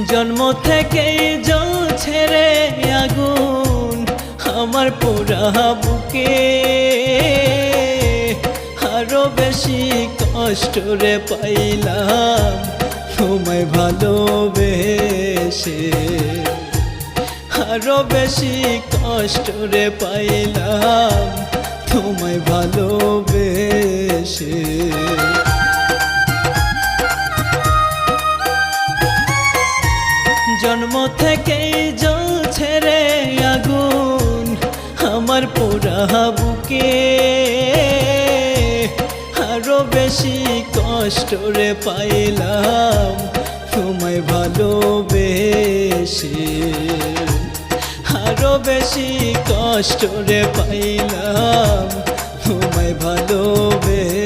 জন্ম থেকে জ্বলছে রে আগুন আমার পোড়া বুকে, আরো বেশি কষ্ট রে পাইলাম তোমায় ভালোবেসে, আরো বেশি কষ্ট রে পাইলাম তোমায় ভালোবেসে। জন্ম থেকেই জ্বলছে রে আগুন আমার পোড়া বুকে, আরো বেশি কষ্ট রে পাইলাম তোমায় ভালোবেসে, আরো বেশি কষ্ট রে পাইলাম তোমায় ভালোবেসে।